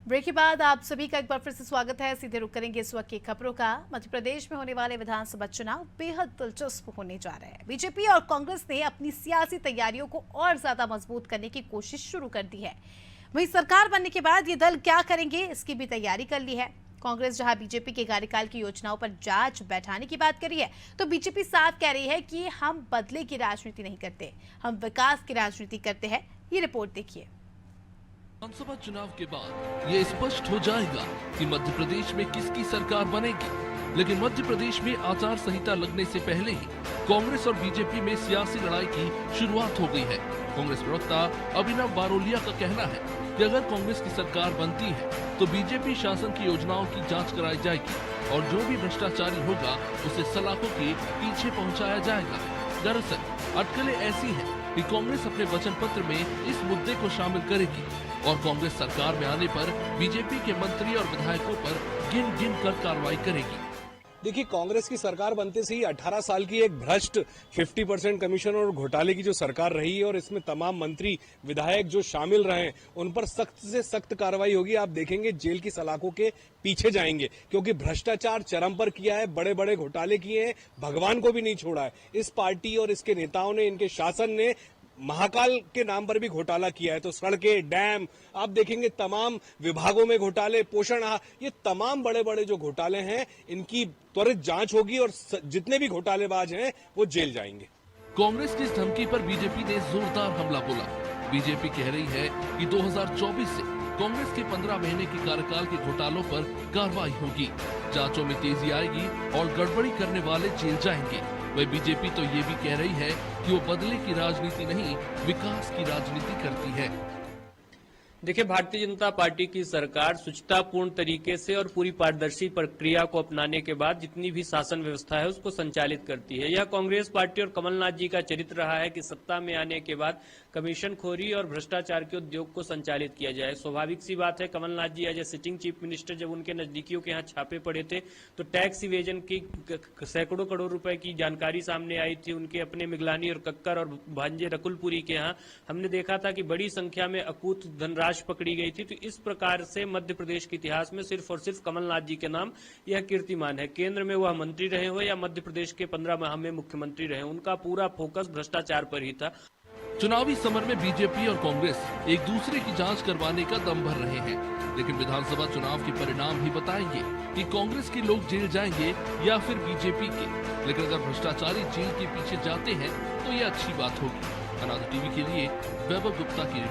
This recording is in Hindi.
ब्रेक के बाद आप सभी का एक बार फिर से स्वागत है। सीधे रुक करेंगे इस वक्त की खबरों का। मध्य प्रदेश में होने वाले विधानसभा चुनाव बेहद दिलचस्प होने जा रहे हैं। बीजेपी और कांग्रेस ने अपनी सियासी तैयारियों को और ज्यादा मजबूत करने की कोशिश शुरू कर दी है। वहीं सरकार बनने के बाद ये दल क्या करेंगे, इसकी भी तैयारी कर ली है। कांग्रेस जहां बीजेपी के कार्यकाल की योजनाओं पर जांच बैठाने की बात करी है, तो बीजेपी साफ कह रही है कि हम बदले की राजनीति नहीं करते, हम विकास की राजनीति करते हैं। ये रिपोर्ट देखिए। विधानसभा चुनाव के बाद ये स्पष्ट हो जाएगा कि मध्य प्रदेश में किसकी सरकार बनेगी। लेकिन मध्य प्रदेश में आचार संहिता लगने से पहले ही कांग्रेस और बीजेपी में सियासी लड़ाई की शुरुआत हो गई है। कांग्रेस प्रवक्ता अभिनव बारोलिया का कहना है कि अगर कांग्रेस की सरकार बनती है तो बीजेपी शासन की योजनाओं की जांच कराई जाएगी और जो भी भ्रष्टाचारी होगा उसे सलाखों के पीछे पहुंचाया जाएगा। दरअसल अटकलें ऐसी हैं कि कांग्रेस अपने वचन पत्र में इस मुद्दे को शामिल करेगी और कांग्रेस सरकार में आने पर बीजेपी के मंत्री और विधायकों पर गिन गिन कर कार्रवाई करेगी। देखिए, कांग्रेस की सरकार बनते से ही 18 साल की एक भ्रष्ट 50% कमीशन और घोटाले की जो सरकार रही है और इसमें तमाम मंत्री विधायक जो शामिल रहे उन पर सख्त से सख्त कार्रवाई होगी। आप देखेंगे जेल की सलाखों के पीछे जाएंगे, क्योंकि भ्रष्टाचार चरम पर किया है, बड़े बड़े घोटाले किए हैं, भगवान को भी नहीं छोड़ा है। इस पार्टी और इसके नेताओं ने, इनके शासन ने महाकाल के नाम पर भी घोटाला किया है। तो सड़कें, डैम, आप देखेंगे तमाम विभागों में घोटाले, पोषण, ये तमाम बड़े बड़े जो घोटाले हैं इनकी त्वरित जांच होगी और जितने भी घोटालेबाज हैं वो जेल जाएंगे। कांग्रेस की इस धमकी पर बीजेपी ने जोरदार हमला बोला। बीजेपी कह रही है कि 2024 से कांग्रेस के 15 महीने के कार्यकाल के घोटालों पर कार्रवाई होगी, जांचों में तेजी आएगी और गड़बड़ी करने वाले जेल जाएंगे। वह बीजेपी तो ये भी कह रही है कि वो बदले की राजनीति नहीं, विकास की राजनीति करती है। देखिए, भारतीय जनता पार्टी की सरकार शुचितापूर्ण तरीके से और पूरी पारदर्शी प्रक्रिया को अपनाने के बाद जितनी भी शासन व्यवस्था है उसको संचालित करती है। यह कांग्रेस पार्टी और कमलनाथ जी का चरित्र रहा है कि सत्ता में आने के बाद कमीशनखोरी और भ्रष्टाचार के उद्योग को संचालित किया जाए। स्वाभाविक सी बात है, Kamal Nath ji as a sitting chief minister जब उनके नजदीकियों के यहाँ छापे पड़े थे तो टैक्स इवेजन की सैकड़ों करोड़ रुपए की जानकारी सामने आई थी। उनके अपने मिगलानी और कक्कर और भांजे रकुलपुरी के यहाँ हमने देखा था कि बड़ी संख्या में अकूत धनराशि पकड़ी गई थी। तो इस प्रकार से मध्य प्रदेश के इतिहास में सिर्फ और सिर्फ कमलनाथ जी के नाम यह कीर्तिमान है। केंद्र में वह मंत्री रहे हो या मध्य प्रदेश के 15 माह में मुख्यमंत्री रहे, उनका पूरा फोकस भ्रष्टाचार पर ही था। चुनावी समर में बीजेपी और कांग्रेस एक दूसरे की जांच करवाने का दम भर रहे हैं, लेकिन विधानसभा चुनाव के परिणाम ही बताएंगे कि कांग्रेस के लोग जेल जाएंगे या फिर बीजेपी के। लेकिन अगर भ्रष्टाचारी जेल के पीछे जाते हैं तो ये अच्छी बात होगी। अनाज टीवी के लिए वैभव गुप्ता की